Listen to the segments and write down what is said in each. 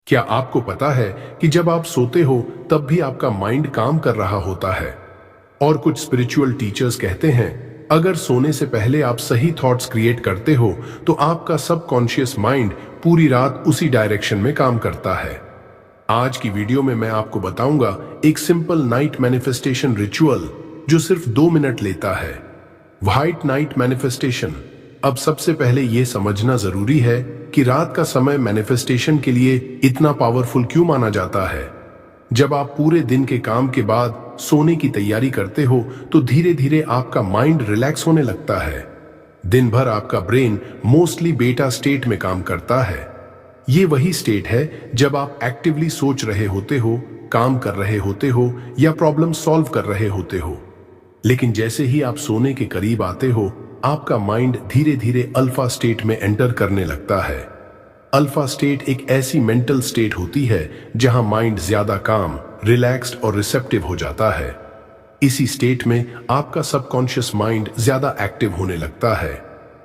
क्या आपको पता है कि जब आप सोते हो तब भी आपका माइंड काम कर रहा होता है? और कुछ स्पिरिचुअल टीचर्स कहते हैं अगर सोने से पहले आप सही थॉट्स क्रिएट करते हो तो आपका सबकॉन्शियस माइंड पूरी रात उसी डायरेक्शन में काम करता है। आज की वीडियो में मैं आपको बताऊंगा एक सिंपल नाइट मैनिफेस्टेशन रिचुअल जो सिर्फ 2 मिनट लेता है। White night manifestation. अब सबसे पहले यह समझना जरूरी है कि रात का समय मैनिफेस्टेशन के लिए इतना पावरफुल क्यों माना जाता है। जब आप पूरे दिन के काम के बाद सोने की तैयारी करते हो तो धीरे धीरे आपका माइंड रिलैक्स होने लगता है। दिन भर आपका ब्रेन मोस्टली बीटा स्टेट में काम करता है। ये वही स्टेट है जब आप एक्टिवली सोच रहे होते हो, काम कर रहे होते हो या प्रॉब्लम सॉल्व कर रहे होते हो। लेकिन जैसे ही आप सोने के करीब आते हो आपका माइंड धीरे धीरे अल्फा स्टेट में एंटर करने लगता है। अल्फा स्टेट एक ऐसी मेंटल स्टेट होती है जहां माइंड ज्यादा काम, रिलैक्स्ड और रिसेप्टिव हो जाता है। इसी स्टेट में आपका सबकॉन्शियस माइंड ज्यादा एक्टिव होने लगता है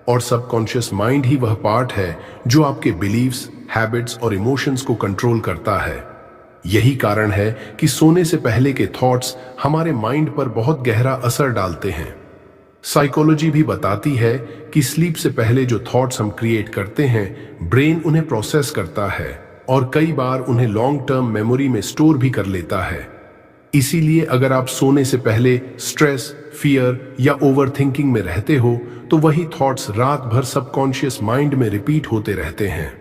और सबकॉन्शियस माइंड ही वह पार्ट है जो आपके बिलीव्स, हैबिट्स और इमोशंस को कंट्रोल करता है। यही कारण है कि सोने से पहले के थॉट्स हमारे माइंड पर बहुत गहरा असर डालते हैं। साइकोलॉजी भी बताती है कि स्लीप से पहले जो थॉट्स हम क्रिएट करते हैं ब्रेन उन्हें प्रोसेस करता है और कई बार उन्हें लॉन्ग टर्म मेमोरी में स्टोर भी कर लेता है। इसीलिए अगर आप सोने से पहले स्ट्रेस, फियर या ओवरथिंकिंग में रहते हो तो वही थॉट्स रात भर सबकॉन्शियस माइंड में रिपीट होते रहते हैं।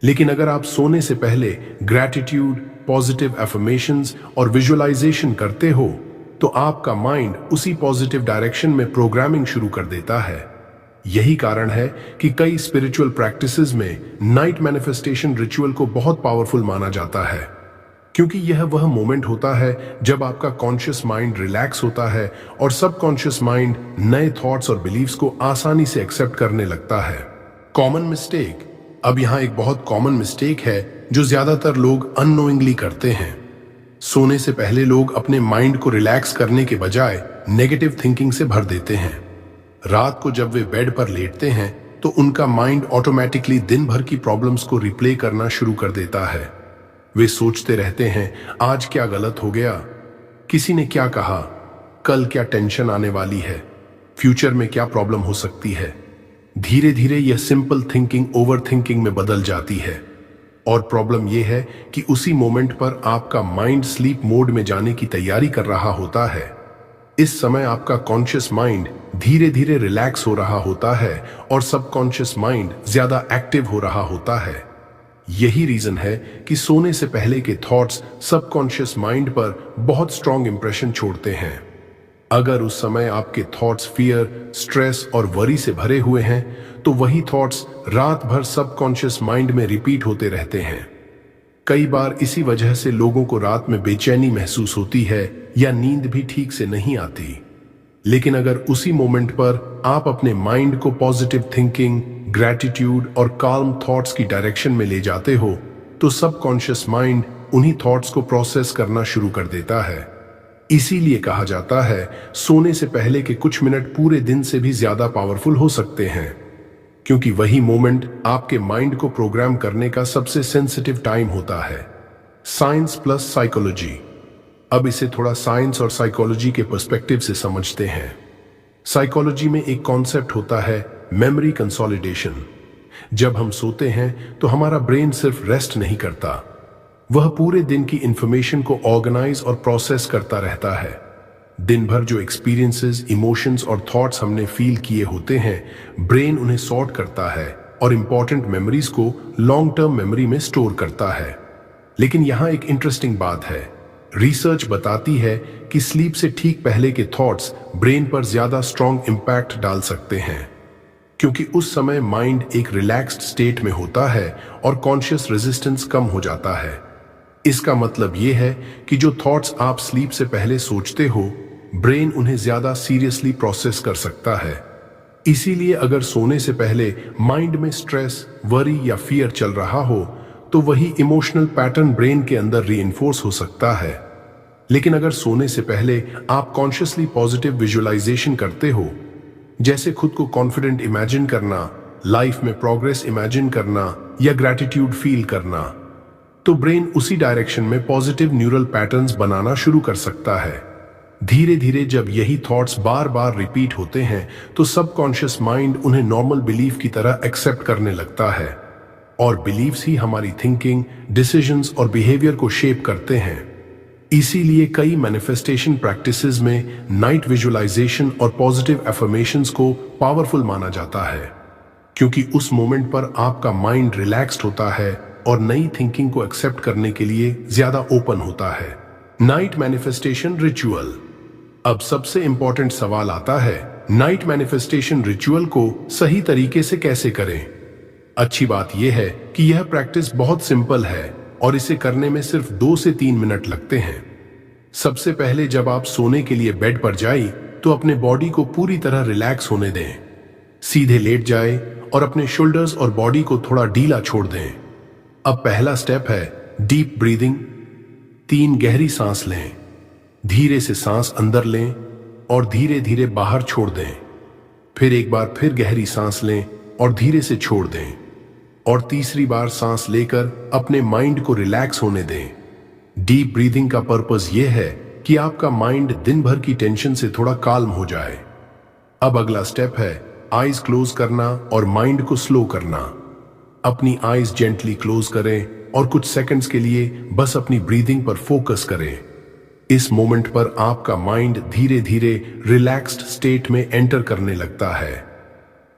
लेकिन अगर आप सोने से पहले ग्रैटिट्यूड, पॉजिटिव अफर्मेशंस और विजुअलाइजेशन करते हो तो आपका माइंड उसी पॉजिटिव डायरेक्शन में प्रोग्रामिंग शुरू कर देता है। यही कारण है कि कई स्पिरिचुअल प्रैक्टिसेस में नाइट मैनिफेस्टेशन रिचुअल को बहुत पावरफुल माना जाता है, क्योंकि यह वह मोमेंट होता है जब आपका कॉन्शियस माइंड रिलैक्स होता है और सबकॉन्शियस माइंड नए थॉट्स और बिलीव्स को आसानी से एक्सेप्ट करने लगता है। Common mistake. अब यहां एक बहुत कॉमन मिस्टेक है जो ज्यादातर लोग अननोइंगली करते हैं। सोने से पहले लोग अपने माइंड को रिलैक्स करने के बजाय नेगेटिव थिंकिंग से भर देते हैं। रात को जब वे बेड पर लेटते हैं तो उनका माइंड ऑटोमेटिकली दिन भर की प्रॉब्लम्स को रिप्ले करना शुरू कर देता है। वे सोचते रहते हैं आज क्या गलत हो गया, किसी ने क्या कहा, कल क्या टेंशन आने वाली है, फ्यूचर में क्या प्रॉब्लम हो सकती है। धीरे धीरे यह सिंपल थिंकिंग ओवर थिंकिंग में बदल जाती है और प्रॉब्लम यह है कि उसी मोमेंट पर आपका माइंड स्लीप मोड में जाने की तैयारी कर रहा होता है। इस समय आपका कॉन्शियस माइंड धीरे धीरे रिलैक्स हो रहा होता है और सबकॉन्शियस माइंड ज्यादा एक्टिव हो रहा होता है। यही रीजन है कि सोने से पहले के थॉट्स सबकॉन्शियस माइंड पर बहुत स्ट्रॉन्ग इंप्रेशन छोड़ते हैं। अगर उस समय आपके थॉट्स फियर, स्ट्रेस और वरी से भरे हुए हैं तो वही थॉट्स रात भर सबकॉन्शियस माइंड में रिपीट होते रहते हैं। कई बार इसी वजह से लोगों को रात में बेचैनी महसूस होती है या नींद भी ठीक से नहीं आती। लेकिन अगर उसी मोमेंट पर आप अपने माइंड को पॉजिटिव थिंकिंग, ग्रैटिट्यूड और काल्म थॉट्स की डायरेक्शन में ले जाते हो तो सबकॉन्शियस माइंड उन्हीं थॉट्स को प्रोसेस करना शुरू कर देता है। इसीलिए कहा जाता है सोने से पहले के कुछ मिनट पूरे दिन से भी ज्यादा पावरफुल हो सकते हैं, क्योंकि वही मोमेंट आपके माइंड को प्रोग्राम करने का सबसे सेंसिटिव टाइम होता है। Science plus psychology. अब इसे थोड़ा साइंस और साइकोलॉजी के पर्सपेक्टिव से समझते हैं। साइकोलॉजी में एक कॉन्सेप्ट होता है मेमोरी कंसोलिडेशन। जब हम सोते हैं तो हमारा ब्रेन सिर्फ रेस्ट नहीं करता, वह पूरे दिन की इंफॉर्मेशन को ऑर्गेनाइज और प्रोसेस करता रहता है। दिन भर जो एक्सपीरियंसेस, इमोशंस और थॉट्स हमने फील किए होते हैं ब्रेन उन्हें सॉर्ट करता है और इंपॉर्टेंट मेमोरीज को लॉन्ग टर्म मेमोरी में स्टोर करता है। लेकिन यहां एक इंटरेस्टिंग बात है। रिसर्च बताती है कि स्लीप से ठीक पहले के थॉट्स ब्रेन पर ज्यादा स्ट्रॉन्ग इंपैक्ट डाल सकते हैं, क्योंकि उस समय माइंड एक रिलैक्स्ड स्टेट में होता है और कॉन्शियस रेजिस्टेंस कम हो जाता है। इसका मतलब यह है कि जो थॉट्स आप स्लीप से पहले सोचते हो ब्रेन उन्हें ज्यादा सीरियसली प्रोसेस कर सकता है। इसीलिए अगर सोने से पहले माइंड में स्ट्रेस, वरी या फियर चल रहा हो तो वही इमोशनल पैटर्न ब्रेन के अंदर रीइंफोर्स हो सकता है। लेकिन अगर सोने से पहले आप कॉन्शियसली पॉजिटिव विजुअलाइजेशन करते हो, जैसे खुद को कॉन्फिडेंट इमेजिन करना, लाइफ में प्रोग्रेस इमेजिन करना या ग्रैटिट्यूड फील करना, तो ब्रेन उसी डायरेक्शन में पॉजिटिव न्यूरल पैटर्न्स बनाना शुरू कर सकता है। धीरे धीरे जब यही थॉट्स बार बार रिपीट होते हैं तो सबकॉन्शियस माइंड उन्हें नॉर्मल बिलीफ की तरह एक्सेप्ट करने लगता है, और बिलीव्स ही हमारी थिंकिंग, डिसीजंस और बिहेवियर को शेप करते हैं। इसीलिए कई मैनिफेस्टेशन प्रैक्टिसेस में नाइट विजुअलाइजेशन और पॉजिटिव एफर्मेशंस को पावरफुल माना जाता है, क्योंकि उस मोमेंट पर आपका माइंड रिलैक्स्ड होता है और नई थिंकिंग को एक्सेप्ट करने के लिए ज्यादा ओपन होता है। Night manifestation ritual. अब सबसे इंपॉर्टेंट सवाल आता है, नाइट मैनिफेस्टेशन रिचुअल को सही तरीके से कैसे करें? अच्छी बात यह है कि यह प्रैक्टिस बहुत सिंपल है और इसे करने में सिर्फ 2 से 3 मिनट लगते हैं। सबसे पहले जब आप सोने के लिए बेड पर जाएं, तो अपने बॉडी को पूरी तरह रिलैक्स होने दें। सीधे लेट जाएं और अपने शोल्डर्स और बॉडी को थोड़ा ढीला छोड़ दें। अब पहला स्टेप है डीप ब्रीदिंग। 3 गहरी सांस लें। धीरे से सांस अंदर लें और धीरे धीरे बाहर छोड़ दें। फिर एक बार फिर गहरी सांस लें और धीरे से छोड़ दें, और तीसरी बार सांस लेकर अपने माइंड को रिलैक्स होने दें। डीप ब्रीदिंग का पर्पस यह है कि आपका माइंड दिन भर की टेंशन से थोड़ा काल्म हो जाए। अब अगला स्टेप है आईज क्लोज करना और माइंड को स्लो करना। अपनी आईज जेंटली क्लोज करें और कुछ सेकंड्स के लिए बस अपनी ब्रीदिंग पर फोकस करें। इस मोमेंट पर आपका माइंड धीरे धीरे रिलैक्स्ड स्टेट में एंटर करने लगता है।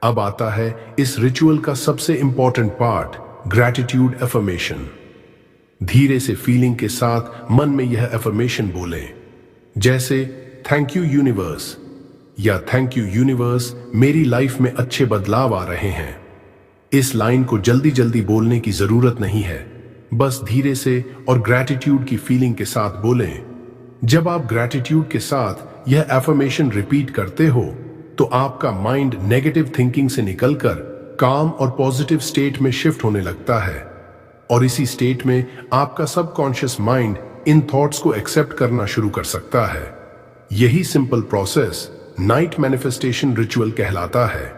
अब आता है इस रिचुअल का सबसे इंपॉर्टेंट पार्ट, ग्रैटिट्यूड एफर्मेशन। धीरे से फीलिंग के साथ मन में यह एफर्मेशन बोलें, जैसे थैंक यू यूनिवर्स, या थैंक यू यूनिवर्स, मेरी लाइफ में अच्छे बदलाव आ रहे हैं। इस लाइन को जल्दी जल्दी बोलने की जरूरत नहीं है, बस धीरे से और ग्रैटिट्यूड की फीलिंग के साथ बोलें। जब आप ग्रैटिट्यूड के साथ यह एफर्मेशन रिपीट करते हो तो आपका माइंड नेगेटिव थिंकिंग से निकलकर काम और पॉजिटिव स्टेट में शिफ्ट होने लगता है, और इसी स्टेट में आपका सबकॉन्शियस माइंड इन थॉट्स को एक्सेप्ट करना शुरू कर सकता है। यही simple process night manifestation ritual कहलाता है।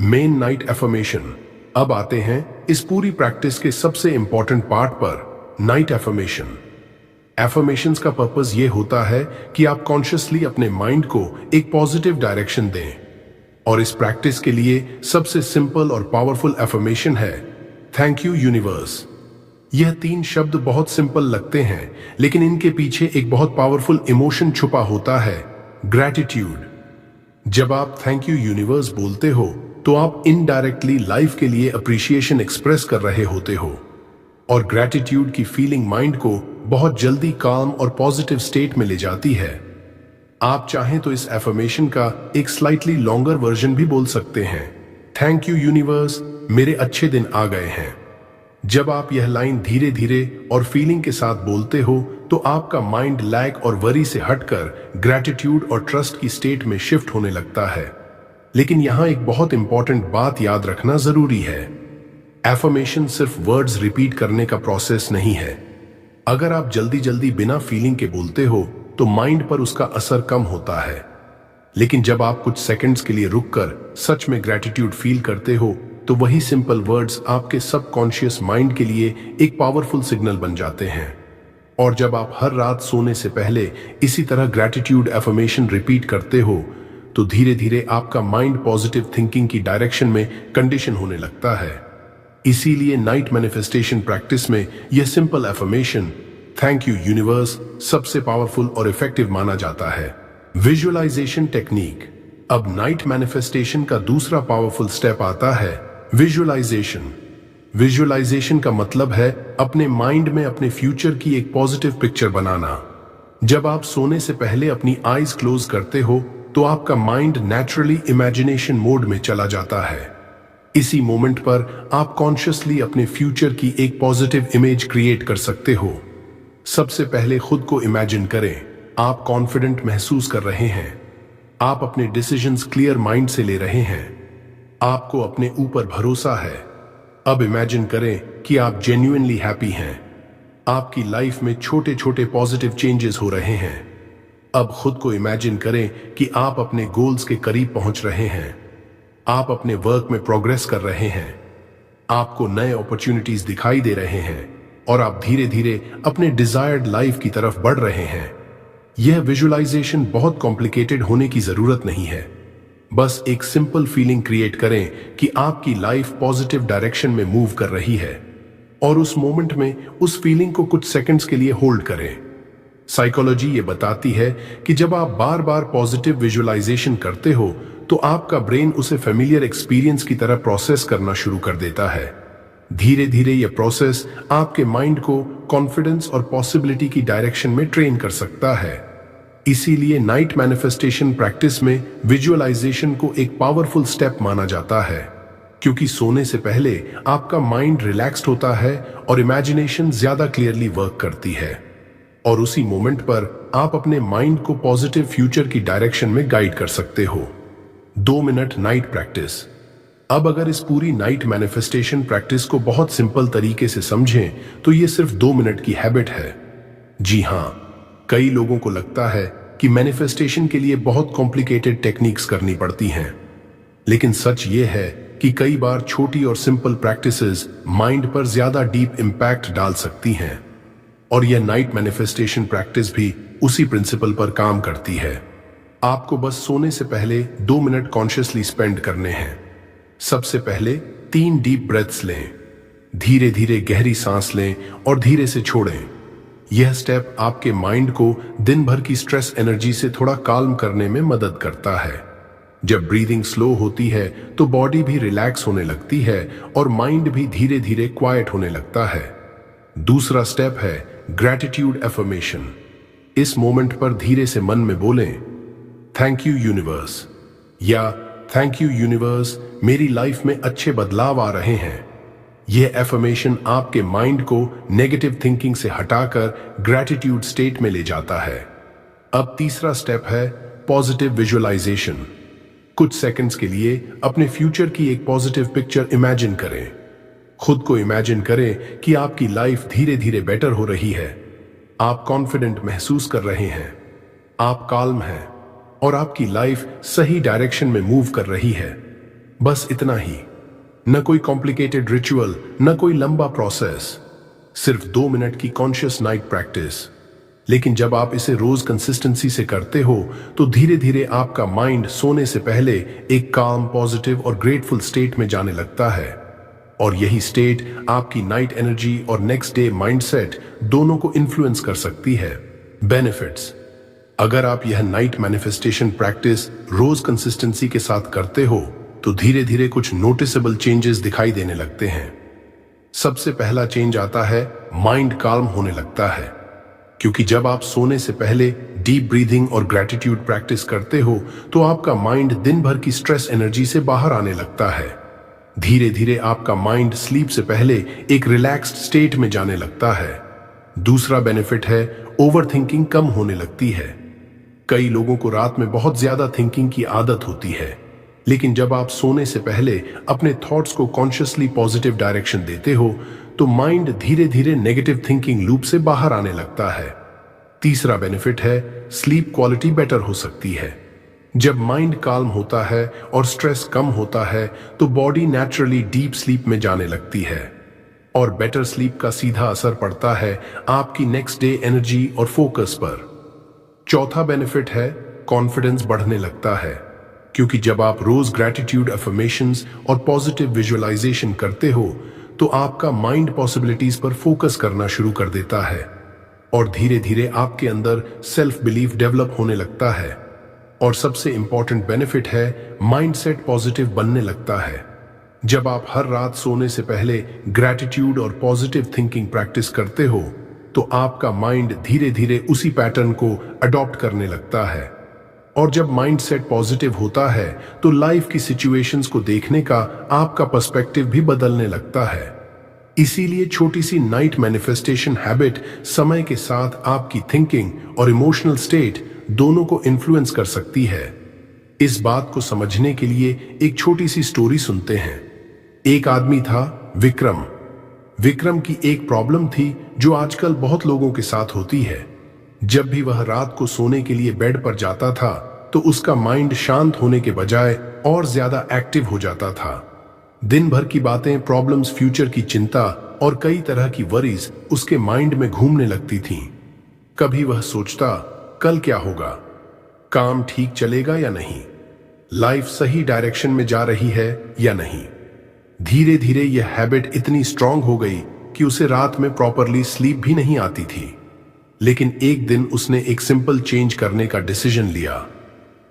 Main night affirmation. अब आते हैं इस पूरी प्रैक्टिस के सबसे इंपॉर्टेंट पार्ट पर, नाइट एफर्मेशन। एफर्मेशंस का पर्पस यह होता है कि आप कॉन्शियसली अपने माइंड को एक पॉजिटिव डायरेक्शन दें, और इस प्रैक्टिस के लिए सबसे सिंपल और पावरफुल एफर्मेशन है थैंक यू यूनिवर्स। यह 3 शब्द बहुत सिंपल लगते हैं, लेकिन इनके पीछे एक बहुत पावरफुल इमोशन छुपा होता है, ग्रैटिट्यूड। जब आप थैंक यू यूनिवर्स बोलते हो तो आप इनडायरेक्टली लाइफ के लिए अप्रिशिएशन एक्सप्रेस कर रहे होते हो, और ग्रैटिट्यूड की फीलिंग माइंड को बहुत जल्दी काम और पॉजिटिव स्टेट में ले जाती है। आप चाहें तो इस एफर्मेशन का एक स्लाइटली लॉन्गर वर्जन भी बोल सकते हैं, थैंक यू यूनिवर्स, मेरे अच्छे दिन आ गए हैं। जब आप यह लाइन धीरे धीरे और फीलिंग के साथ बोलते हो तो आपका माइंड लैक और वरी से हटकर ग्रैटिट्यूड और ट्रस्ट की स्टेट में शिफ्ट होने लगता है। लेकिन यहां एक बहुत इंपॉर्टेंट बात याद रखना जरूरी है, एफर्मेशन सिर्फ वर्ड्स रिपीट करने का प्रोसेस नहीं है। अगर आप जल्दी जल्दी बिना फीलिंग के बोलते हो तो माइंड पर उसका असर कम होता है, लेकिन जब आप कुछ सेकंड्स के लिए रुककर सच में ग्रैटिट्यूड फील करते हो तो वही सिंपल वर्ड्स आपके सबकॉन्शियस माइंड के लिए एक पावरफुल सिग्नल बन जाते हैं। और जब आप हर रात सोने से पहले इसी तरह ग्रैटिट्यूड एफर्मेशन रिपीट करते हो तो धीरे धीरे आपका माइंड पॉजिटिव थिंकिंग की डायरेक्शन में कंडीशन होने लगता है। इसीलिए नाइट मैनिफेस्टेशन प्रैक्टिस में यह simple affirmation thank you universe सबसे पावरफुल और इफेक्टिव माना जाता है। Visualisation technique. अब नाइट मैनिफेस्टेशन का दूसरा पावरफुल स्टेप आता है विजुअलाइजेशन। विजुअलाइजेशन का मतलब है अपने माइंड में अपने फ्यूचर की एक पॉजिटिव पिक्चर बनाना। जब आप सोने से पहले अपनी आईज क्लोज करते हो तो आपका माइंड नेचुरली इमेजिनेशन मोड में चला जाता है। इसी मोमेंट पर आप कॉन्शियसली अपने फ्यूचर की एक पॉजिटिव इमेज क्रिएट कर सकते हो। सबसे पहले खुद को इमेजिन करें, आप कॉन्फिडेंट महसूस कर रहे हैं, आप अपने डिसीजंस क्लियर माइंड से ले रहे हैं, आपको अपने ऊपर भरोसा है। अब इमेजिन करें कि आप जेन्युइनली हैप्पी हैं, आपकी लाइफ में छोटे छोटे पॉजिटिव चेंजेस हो रहे हैं। अब खुद को इमेजिन करें कि आप अपने गोल्स के करीब पहुंच रहे हैं, आप अपने वर्क में प्रोग्रेस कर रहे हैं, आपको नए अपॉर्चुनिटीज दिखाई दे रहे हैं, और आप धीरे धीरे अपने डिजायर्ड लाइफ की तरफ बढ़ रहे हैं। यह विजुअलाइजेशन बहुत कॉम्प्लिकेटेड होने की जरूरत नहीं है। बस एक सिंपल फीलिंग क्रिएट करें कि आपकी लाइफ पॉजिटिव डायरेक्शन में मूव कर रही है, और उस मोमेंट में उस फीलिंग को कुछ सेकंड्स के लिए होल्ड करें। साइकोलॉजी ये बताती है कि जब आप बार बार पॉजिटिव विजुअलाइजेशन करते हो तो आपका ब्रेन उसे फेमिलियर एक्सपीरियंस की तरह प्रोसेस करना शुरू कर देता है। धीरे धीरे यह प्रोसेस आपके माइंड को कॉन्फिडेंस और पॉसिबिलिटी की डायरेक्शन में ट्रेन कर सकता है। इसीलिए नाइट मैनिफेस्टेशन प्रैक्टिस में विजुअलाइजेशन को एक पावरफुल स्टेप माना जाता है, क्योंकि सोने से पहले आपका माइंड रिलैक्स्ड होता है और इमेजिनेशन ज्यादा क्लियरली वर्क करती है, और उसी मोमेंट पर आप अपने माइंड को पॉजिटिव फ्यूचर की डायरेक्शन में गाइड कर सकते हो। 2 मिनट नाइट प्रैक्टिस। अब अगर इस पूरी नाइट मैनिफेस्टेशन प्रैक्टिस को बहुत सिंपल तरीके से समझें तो ये सिर्फ 2 मिनट की हैबिट है। जी हां, कई लोगों को लगता है कि मैनिफेस्टेशन के लिए बहुत कॉम्प्लिकेटेड टेक्निक्स करनी पड़ती हैं, लेकिन सच ये है कि कई बार छोटी और सिंपल प्रैक्टिसेस माइंड पर ज्यादा डीप इंपैक्ट डाल सकती हैं, और यह नाइट मैनिफेस्टेशन प्रैक्टिस भी उसी प्रिंसिपल पर काम करती है। आपको बस सोने से पहले 2 मिनट कॉन्शियसली स्पेंड करने हैं। सबसे पहले 3 डीप ब्रेथ्स लें, धीरे धीरे गहरी सांस लें और धीरे से छोड़ें। यह स्टेप आपके माइंड को दिन भर की स्ट्रेस एनर्जी से थोड़ा काल्म करने में मदद करता है। जब ब्रीदिंग स्लो होती है तो बॉडी भी रिलैक्स होने लगती है और माइंड भी धीरे धीरे क्वाइट होने लगता है। दूसरा स्टेप है ग्रैटिट्यूड एफर्मेशन। इस मोमेंट पर धीरे से मन में बोलें, थैंक यू यूनिवर्स, या थैंक यू यूनिवर्स, मेरी लाइफ में अच्छे बदलाव आ रहे हैं। यह एफर्मेशन आपके माइंड को नेगेटिव थिंकिंग से हटाकर ग्रैटिट्यूड स्टेट में ले जाता है। अब तीसरा स्टेप है पॉजिटिव विजुअलाइजेशन। कुछ सेकंड्स के लिए अपने फ्यूचर की एक पॉजिटिव पिक्चर इमेजिन करें। खुद को इमेजिन करें कि आपकी लाइफ धीरे धीरे बेटर हो रही है। आप कॉन्फिडेंट महसूस कर रहे हैं, आप काल्म हैं, और आपकी लाइफ सही डायरेक्शन में मूव कर रही है। बस इतना ही, न कोई कॉम्प्लिकेटेड रिचुअल, न कोई लंबा प्रोसेस, सिर्फ 2 मिनट की कॉन्शियस नाइट प्रैक्टिस। लेकिन जब आप इसे रोज कंसिस्टेंसी से करते हो तो धीरे धीरे आपका माइंड सोने से पहले एक काम, पॉजिटिव और ग्रेटफुल स्टेट में जाने लगता है, और यही स्टेट आपकी नाइट एनर्जी और नेक्स्ट डे माइंडसेट दोनों को इन्फ्लुएंस कर सकती है। बेनिफिट्स। अगर आप यह नाइट मैनिफेस्टेशन प्रैक्टिस रोज कंसिस्टेंसी के साथ करते हो तो धीरे धीरे कुछ नोटिसेबल चेंजेस दिखाई देने लगते हैं। सबसे पहला चेंज आता है, माइंड काल्म होने लगता है, क्योंकि जब आप सोने से पहले डीप ब्रीदिंग और ग्रैटिट्यूड प्रैक्टिस करते हो तो आपका माइंड दिन भर की स्ट्रेस एनर्जी से बाहर आने लगता है। धीरे धीरे आपका माइंड स्लीप से पहले एक रिलैक्स्ड स्टेट में जाने लगता है। दूसरा बेनिफिट है, ओवर थिंकिंग कम होने लगती है। कई लोगों को रात में बहुत ज्यादा थिंकिंग की आदत होती है, लेकिन जब आप सोने से पहले अपने थॉट्स को कॉन्शियसली पॉजिटिव डायरेक्शन देते हो तो माइंड धीरे धीरे नेगेटिव थिंकिंग लूप से बाहर आने लगता है। तीसरा बेनिफिट है, स्लीप क्वालिटी बेटर हो सकती है। जब माइंड काल्म होता है और स्ट्रेस कम होता है तो बॉडी नेचुरली डीप स्लीप में जाने लगती है, और बेटर स्लीप का सीधा असर पड़ता है आपकी नेक्स्ट डे एनर्जी और फोकस पर। चौथा बेनिफिट है, कॉन्फिडेंस बढ़ने लगता है, क्योंकि जब आप रोज ग्रैटिट्यूड अफर्मेशंस और पॉजिटिव विजुअलाइजेशन करते हो तो आपका माइंड पॉसिबिलिटीज पर फोकस करना शुरू कर देता है, और धीरे धीरे आपके अंदर सेल्फ बिलीफ डेवलप होने लगता है। और सबसे इंपॉर्टेंट बेनिफिट है, माइंडसेट पॉजिटिव बनने लगता है। जब आप हर रात सोने से पहले ग्रैटिट्यूड और पॉजिटिव थिंकिंग प्रैक्टिस करते हो तो आपका माइंड धीरे धीरे उसी पैटर्न को अडॉप्ट करने लगता है, और जब माइंडसेट पॉजिटिव होता है तो लाइफ की सिचुएशंस को देखने का आपका पर्सपेक्टिव भी बदलने लगता है। इसीलिए छोटी सी नाइट मैनिफेस्टेशन हैबिट समय के साथ आपकी थिंकिंग और इमोशनल स्टेट दोनों को इन्फ्लुएंस कर सकती है। इस बात को समझने के लिए एक छोटी सी स्टोरी सुनते हैं। एक आदमी था, विक्रम। विक्रम की एक प्रॉब्लम थी जो आजकल बहुत लोगों के साथ होती है। जब भी वह रात को सोने के लिए बेड पर जाता था तो उसका माइंड शांत होने के बजाय और ज्यादा एक्टिव हो जाता था। दिन भर की बातें, प्रॉब्लम्स, फ्यूचर की चिंता और कई तरह की वरीज उसके माइंड में घूमने लगती थीं। कभी वह सोचता, कल क्या होगा, काम ठीक चलेगा या नहीं, लाइफ सही डायरेक्शन में जा रही है या नहीं। धीरे धीरे यह हैबिट इतनी स्ट्रांग हो गई कि उसे रात में प्रॉपरली स्लीप भी नहीं आती थी। लेकिन एक दिन उसने एक सिंपल चेंज करने का डिसीजन लिया।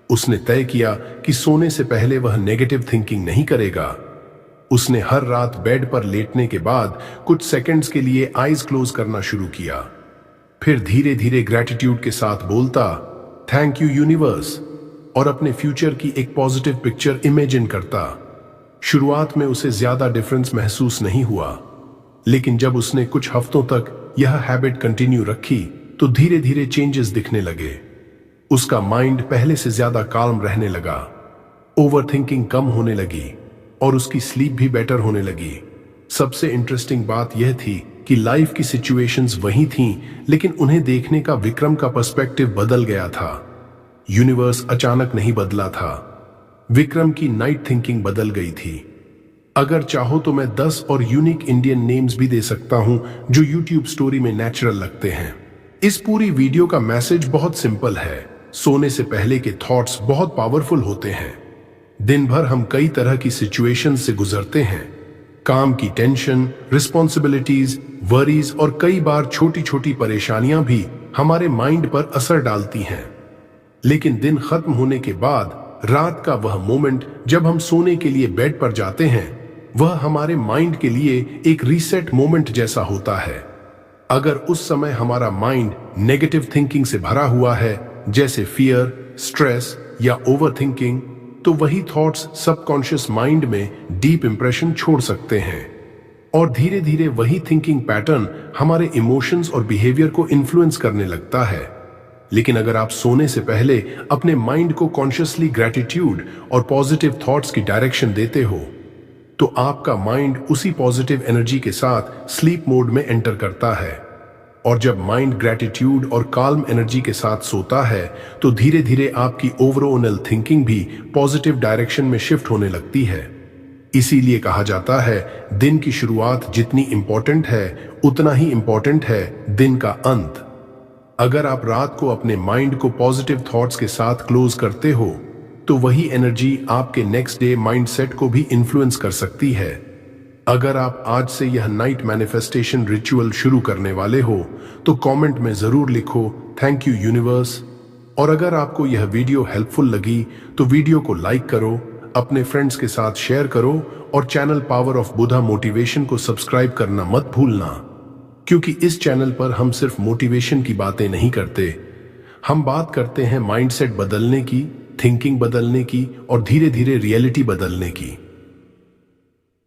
उसने तय किया कि सोने से पहले वह नेगेटिव थिंकिंग नहीं करेगा। उसने हर रात बेड पर लेटने के बाद कुछ सेकंड्स के लिए आईज क्लोज करना शुरू किया। फिर धीरे धीरे ग्रैटिट्यूड के साथ बोलता, थैंक यू यूनिवर्स, और अपने फ्यूचर की एक पॉजिटिव पिक्चर इमेजिन करता। शुरुआत में उसे ज्यादा डिफरेंस महसूस नहीं हुआ, लेकिन जब उसने कुछ हफ्तों तक यह हैबिट कंटिन्यू रखी तो धीरे धीरे चेंजेस दिखने लगे। उसका माइंड पहले से ज्यादा काल्म रहने लगा, ओवरथिंकिंग कम होने लगी और उसकी स्लीप भी बेटर होने लगी। सबसे इंटरेस्टिंग बात यह थी कि लाइफ की सिचुएशंस वही थीं, लेकिन उन्हें देखने का विक्रम का पर्सपेक्टिव बदल गया था। यूनिवर्स अचानक नहीं बदला था, विक्रम की नाइट थिंकिंग बदल गई थी। अगर चाहो तो मैं 10 और यूनिक इंडियन नेम्स भी दे सकता हूं जो यूट्यूब स्टोरी में नेचुरल लगते हैं। इस पूरी वीडियो का मैसेज बहुत सिंपल है, सोने से पहले के थॉट्स बहुत पावरफुल होते हैं। दिन भर हम कई तरह की सिचुएशन से गुजरते हैं, काम की टेंशन, रिस्पॉन्सिबिलिटीज, वरीज और कई बार छोटी छोटी परेशानियां भी हमारे माइंड पर असर डालती हैं। लेकिन दिन खत्म होने के बाद रात का वह मोमेंट जब हम सोने के लिए बेड पर जाते हैं, वह हमारे माइंड के लिए एक रीसेट मोमेंट जैसा होता है। अगर उस समय हमारा माइंड नेगेटिव थिंकिंग से भरा हुआ है, जैसे फियर, स्ट्रेस या ओवरथिंकिंग, तो वही थॉट्स सबकॉन्शियस माइंड में डीप इंप्रेशन छोड़ सकते हैं और धीरे धीरे वही थिंकिंग पैटर्न हमारे इमोशंस और बिहेवियर को इन्फ्लुएंस करने लगता है। लेकिन अगर आप सोने से पहले अपने माइंड को कॉन्शियसली ग्रैटिट्यूड और पॉजिटिव थॉट्स की डायरेक्शन देते हो, तो आपका माइंड उसी पॉजिटिव एनर्जी के साथ स्लीप मोड में एंटर करता है। और जब माइंड ग्रैटिट्यूड और काल्म एनर्जी के साथ सोता है, तो धीरे धीरे आपकी ओवरऑल थिंकिंग भी पॉजिटिव डायरेक्शन में शिफ्ट होने लगती है। इसीलिए कहा जाता है, दिन की शुरुआत जितनी इंपॉर्टेंट है, उतना ही इंपॉर्टेंट है दिन का अंत। अगर आप रात को अपने माइंड को पॉजिटिव थॉट्स के साथ क्लोज करते हो, तो वही एनर्जी आपके नेक्स्ट डे माइंडसेट को भी इन्फ्लुएंस कर सकती है। अगर आप आज से यह नाइट मैनिफेस्टेशन रिचुअल शुरू करने वाले हो, तो कमेंट में जरूर लिखो, थैंक यू यूनिवर्स। और अगर आपको यह वीडियो हेल्पफुल लगी तो वीडियो को लाइक करो, अपने फ्रेंड्स के साथ शेयर करो और channel power of Buddha motivation को सब्सक्राइब करना मत भूलना, क्योंकि इस चैनल पर हम सिर्फ मोटिवेशन की बातें नहीं करते, हम बात करते हैं माइंडसेट बदलने की, थिंकिंग बदलने की और धीरे धीरे रियलिटी बदलने की।